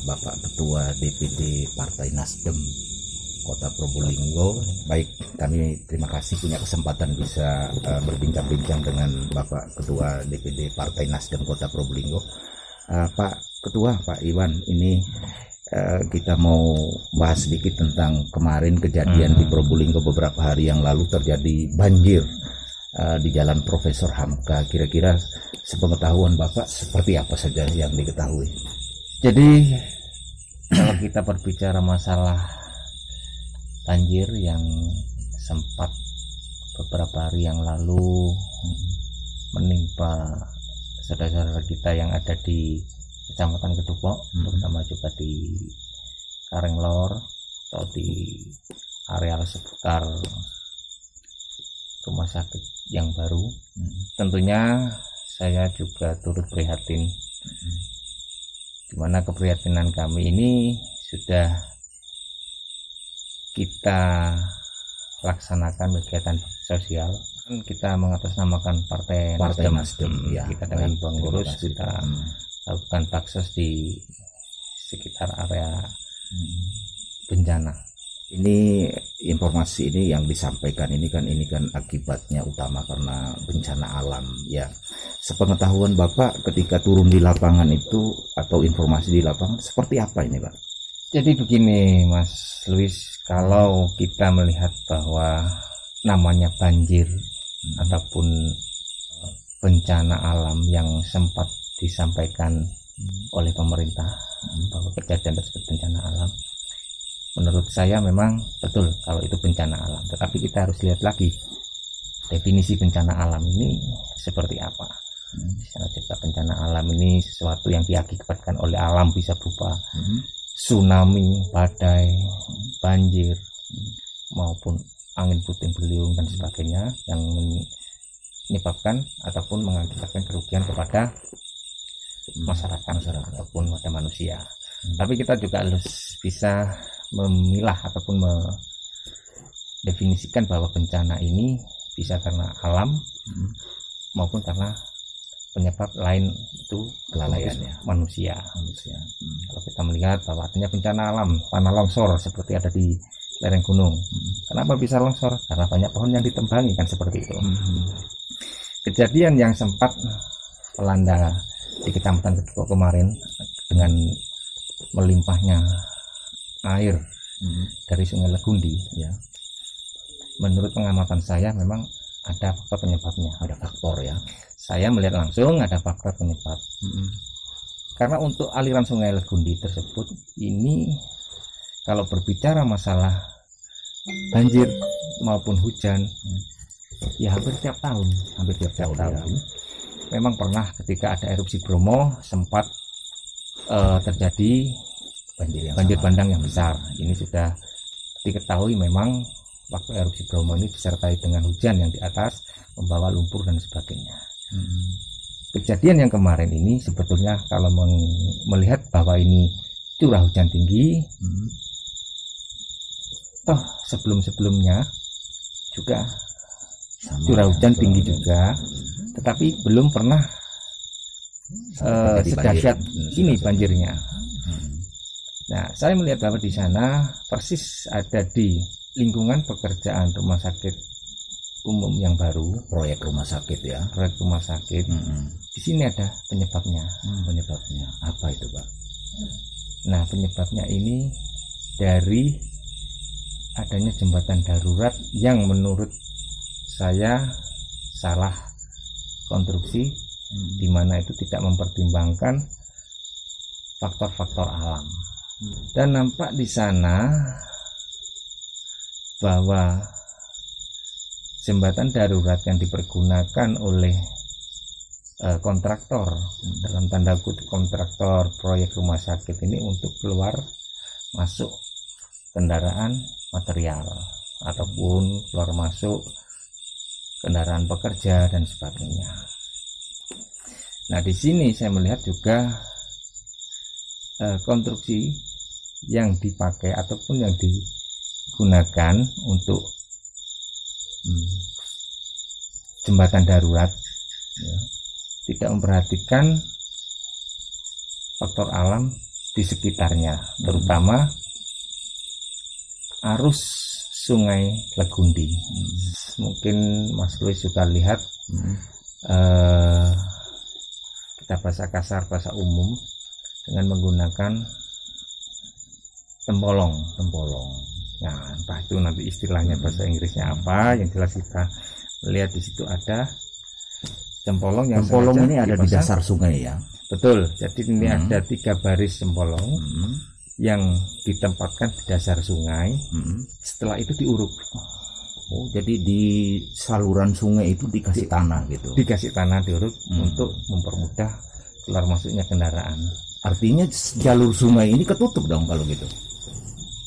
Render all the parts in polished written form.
Bapak Ketua DPD Partai Nasdem Kota Probolinggo. Baik, kami terima kasih punya kesempatan bisa berbincang-bincang dengan Bapak Ketua DPD Partai Nasdem Kota Probolinggo. Pak Ketua, Pak Iwan, ini kita mau bahas sedikit tentang kemarin kejadian di Probolinggo beberapa hari yang lalu terjadi banjir di Jalan Profesor Hamka. Kira-kira sepengetahuan Bapak seperti apa saja yang diketahui? Jadi kalau kita berbicara masalah banjir yang sempat beberapa hari yang lalu menimpa saudara-saudara kita yang ada di Kecamatan Kedupok, terutama juga di Karenglor atau di areal sekitar rumah sakit yang baru, tentunya saya juga turut prihatin, dimana keprihatinan kami ini sudah kita laksanakan kegiatan sosial. Kita mengatasnamakan Partai Nasdem, ya, kita dengan pengurus kita lakukan baksos di sekitar area bencana. Ini informasi ini yang disampaikan ini kan akibatnya utama karena bencana alam, ya. Sepengetahuan Bapak ketika turun di lapangan itu atau informasi di lapangan seperti apa ini, Pak? Jadi begini, Mas Luis, kalau kita melihat bahwa namanya banjir ataupun bencana alam yang sempat disampaikan oleh pemerintah bahwa kejadian tersebut bencana alam, menurut saya memang betul kalau itu bencana alam, tetapi kita harus lihat lagi definisi bencana alam ini seperti apa. Misalnya juga bencana alam ini sesuatu yang diakibatkan oleh alam, bisa berupa tsunami, badai, banjir, maupun angin puting beliung dan sebagainya yang menyebabkan ataupun mengakibatkan kerugian kepada masyarakat ataupun pada manusia. Tapi kita juga harus bisa memilah ataupun mendefinisikan bahwa bencana ini bisa karena alam maupun karena penyebab lain, itu kelalaian manusia. Kalau kita melihat bahwa artinya bencana alam, tanah longsor seperti ada di lereng gunung. Kenapa bisa longsor? Karena banyak pohon yang ditembangi, kan seperti itu. Kejadian yang sempat melanda di Kecamatan Kedupok kemarin dengan melimpahnya air dari Sungai Legundi, ya. Menurut pengamatan saya memang ada faktor penyebabnya. Ada faktor, ya. Saya melihat langsung ada faktor penyebab. Karena untuk aliran Sungai Legundi tersebut ini, kalau berbicara masalah banjir maupun hujan, ya hampir tiap tahun. Memang pernah ketika ada erupsi Bromo sempat terjadi banjir bandang yang besar. Ini sudah diketahui memang waktu erupsi Bromo ini disertai dengan hujan yang di atas membawa lumpur dan sebagainya. Kejadian yang kemarin ini sebetulnya kalau melihat bahwa ini curah hujan tinggi, toh sebelum-sebelumnya juga curah hujan tinggi juga, tetapi belum pernah sedahsyat ini banjirnya. Nah, saya melihat bahwa di sana persis ada di lingkungan pekerjaan rumah sakit umum yang baru, proyek rumah sakit, ya. Proyek rumah sakit. Di sini ada penyebabnya. Penyebabnya apa itu, Pak? Nah, penyebabnya ini dari adanya jembatan darurat yang menurut saya salah konstruksi, di mana itu tidak mempertimbangkan faktor-faktor alam. Dan nampak di sana bahwa jembatan darurat yang dipergunakan oleh kontraktor, dalam tanda kutip kontraktor proyek rumah sakit ini, untuk keluar masuk kendaraan material ataupun keluar masuk kendaraan pekerja dan sebagainya. Nah, di sini saya melihat juga konstruksi yang dipakai ataupun yang digunakan untuk jembatan darurat, ya, tidak memperhatikan faktor alam di sekitarnya, terutama arus Sungai Legundi. Mungkin Mas Luis juga lihat, kita bahasa kasar, bahasa umum, dengan menggunakan tempolong. Nah, entah itu nanti istilahnya bahasa Inggrisnya apa, yang jelas kita melihat di situ ada tempolong yang ini ada di dasar sungai ya. Betul. Jadi ini ada 3 baris tempolong yang ditempatkan di dasar sungai. Setelah itu diuruk. Oh, jadi di saluran sungai itu dikasih tanah gitu. Dikasih tanah diuruk untuk mempermudah keluar masuknya kendaraan. Artinya jalur sungai ini ketutup dong kalau gitu.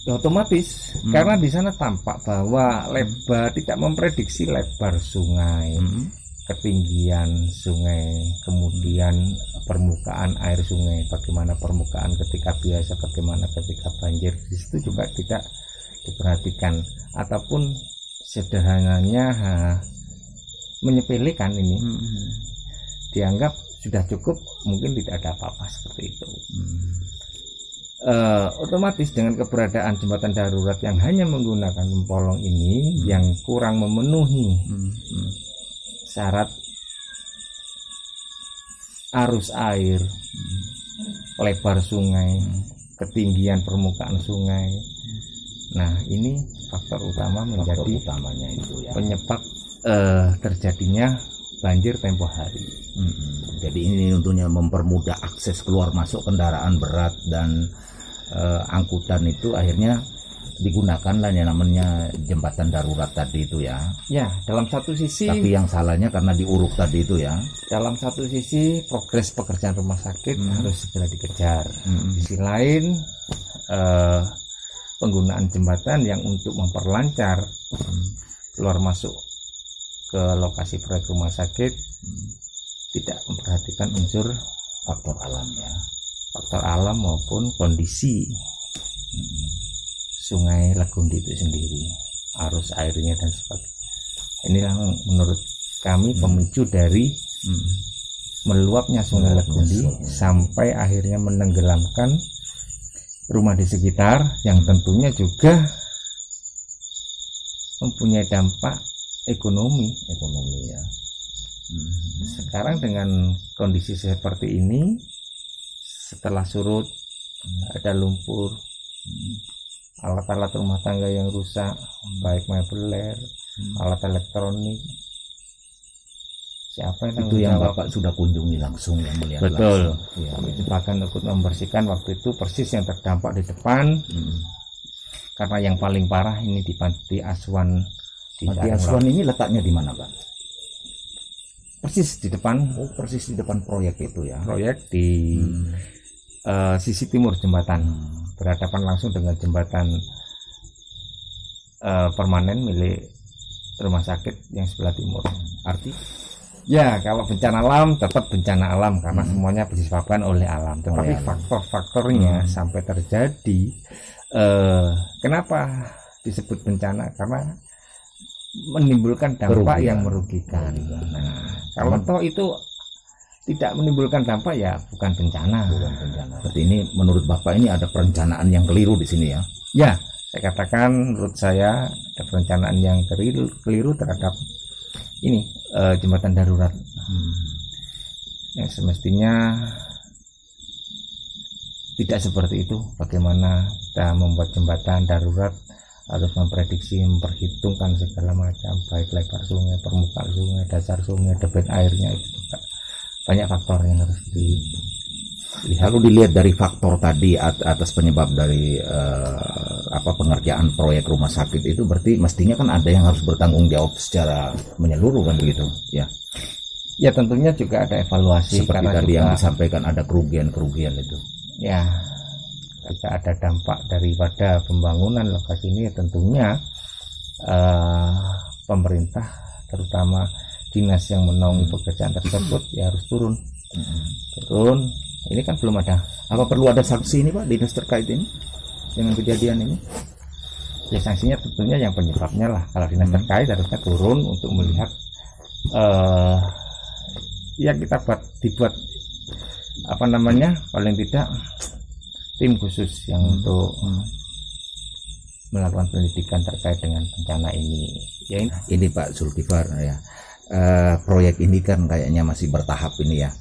Ya, otomatis karena di sana tampak bahwa lebar, tidak memprediksi lebar sungai, ketinggian sungai, kemudian permukaan air sungai, bagaimana permukaan ketika biasa, bagaimana ketika banjir. Di situ juga tidak diperhatikan, ataupun sederhananya menyepelekan ini, dianggap sudah cukup, mungkin tidak ada apa-apa seperti itu. Otomatis dengan keberadaan jembatan darurat yang hanya menggunakan tempolong ini, yang kurang memenuhi syarat arus air, lebar sungai, ketinggian permukaan sungai. Nah, ini faktor utama menjadi utamanya itu ya, penyebab terjadinya banjir tempo hari. Jadi ini tentunya mempermudah akses keluar masuk kendaraan berat dan angkutan itu akhirnya digunakanlah yang namanya jembatan darurat tadi itu ya. Ya, dalam satu sisi. Tapi yang salahnya karena diuruk tadi itu ya. Dalam satu sisi progres pekerjaan rumah sakit harus segera dikejar. Di sisi lain penggunaan jembatan yang untuk memperlancar keluar masuk ke lokasi proyek rumah sakit tidak memperhatikan unsur faktor alam ya. Faktor alam maupun kondisi Sungai Legundi itu sendiri, arus airnya dan sebagainya. Inilah menurut kami pemicu dari meluapnya Sungai Legundi sampai akhirnya menenggelamkan rumah di sekitar, yang tentunya juga mempunyai dampak ekonomi ya. Sekarang dengan kondisi seperti ini, setelah surut ada lumpur, alat-alat rumah tangga yang rusak, baik mebeler, alat elektronik. Siapa itu yang Bapak sudah kunjungi langsung, yang melihat? Betul. Langsung. Ya. Bahkan ikut membersihkan waktu itu persis yang terdampak di depan. Karena yang paling parah ini di Panti Asuhan. Panti Asuhan ini letaknya di mana, Pak? Persis di depan. Oh, persis di depan proyek itu ya. Proyek di sisi timur jembatan, berhadapan langsung dengan jembatan permanen milik rumah sakit yang sebelah timur. Arti? Ya, kalau bencana alam tetap bencana alam karena semuanya disebabkan oleh alam. Tetapi faktor-faktornya sampai terjadi, kenapa disebut bencana? Karena menimbulkan dampak yang merugikan. Nah, kalau toh itu tidak menimbulkan dampak, ya bukan bencana. Berarti ini menurut Bapak ini ada perencanaan yang keliru di sini ya? Ya, saya katakan menurut saya ada perencanaan yang keliru terhadap ini jembatan darurat. Yang semestinya tidak seperti itu. Bagaimana kita membuat jembatan darurat harus memprediksi, memperhitungkan segala macam, baik lebar sungai, permukaan sungai, dasar sungai, debit airnya, itu juga banyak faktor yang harus dilihat. Kalau dilihat dari faktor tadi atas penyebab dari pengerjaan proyek rumah sakit itu, berarti mestinya kan ada yang harus bertanggung jawab secara menyeluruh kan begitu ya? Ya, tentunya juga ada evaluasi. Seperti karena tadi juga, yang disampaikan ada kerugian itu. Ya, jika ada dampak daripada pembangunan lokasi ini, ya tentunya pemerintah, terutama dinas yang menaungi pekerjaan tersebut, ya harus turun. Ini kan belum ada. Apa perlu ada sanksi ini, Pak, dinas terkait ini dengan kejadian ini? Ya, sanksinya tentunya yang penyebabnya lah. Kalau dinas terkait harusnya turun untuk melihat, ya kita dibuat paling tidak tim khusus yang untuk melakukan penelitian terkait dengan bencana ini. Ya, ini Pak Zulkifar ya, proyek ini kan kayaknya masih bertahap ini ya.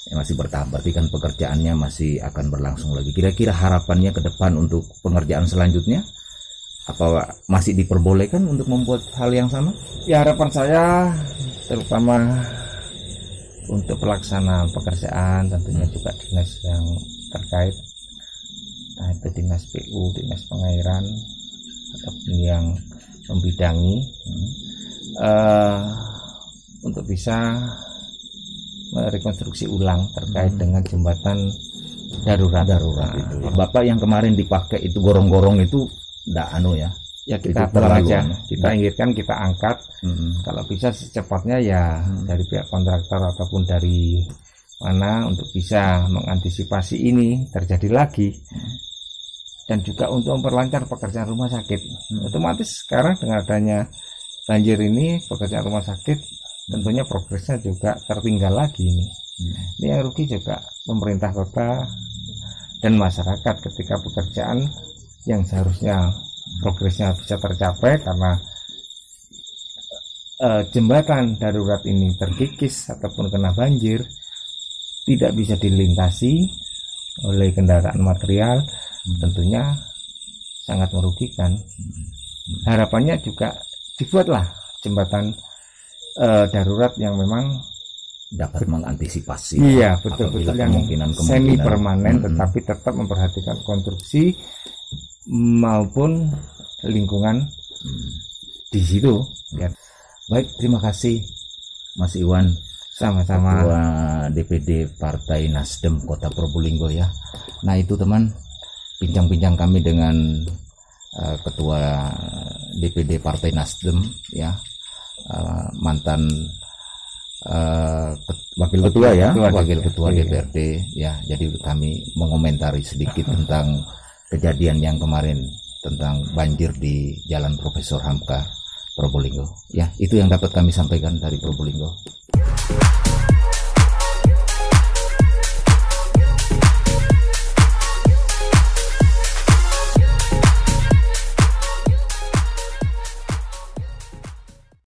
Masih bertahap, berarti kan pekerjaannya masih akan berlangsung lagi. Kira-kira harapannya ke depan untuk pengerjaan selanjutnya, apa masih diperbolehkan untuk membuat hal yang sama? Ya, harapan saya terutama untuk pelaksanaan pekerjaan tentunya juga dinas yang terkait, entah itu dinas PU, dinas pengairan ataupun yang membidangi, untuk bisa merekonstruksi ulang terkait dengan jembatan darurat itu. Bapak yang kemarin dipakai itu gorong-gorong itu enggak ya. Ya kita tolong aja, kita inginkan kita angkat. Kalau bisa secepatnya ya dari pihak kontraktor ataupun dari mana untuk bisa mengantisipasi ini terjadi lagi. Dan juga untuk memperlancar pekerjaan rumah sakit. Otomatis sekarang dengan adanya banjir ini, pekerjaan rumah sakit tentunya progresnya juga tertinggal lagi ini. Ini yang rugi juga pemerintah kota dan masyarakat ketika pekerjaan yang seharusnya progresnya bisa tercapai karena jembatan darurat ini terkikis ataupun kena banjir, tidak bisa dilintasi oleh kendaraan material, tentunya sangat merugikan. Harapannya juga dibuatlah jembatan darurat yang memang dapat mengantisipasi. Iya, betul-betul yang semi permanen, tetapi tetap memperhatikan konstruksi maupun lingkungan di situ. Ya. Baik, terima kasih Mas Iwan, sama-sama, Ketua DPD Partai Nasdem Kota Probolinggo ya. Nah itu teman, bincang-bincang kami dengan Ketua DPD Partai Nasdem ya, mantan wakil ketua ya, wakil ketua DPRD ya. Jadi kami mengomentari sedikit tentang kejadian yang kemarin tentang banjir di Jalan Profesor Hamka Probolinggo ya. Itu yang dapat kami sampaikan dari Probolinggo.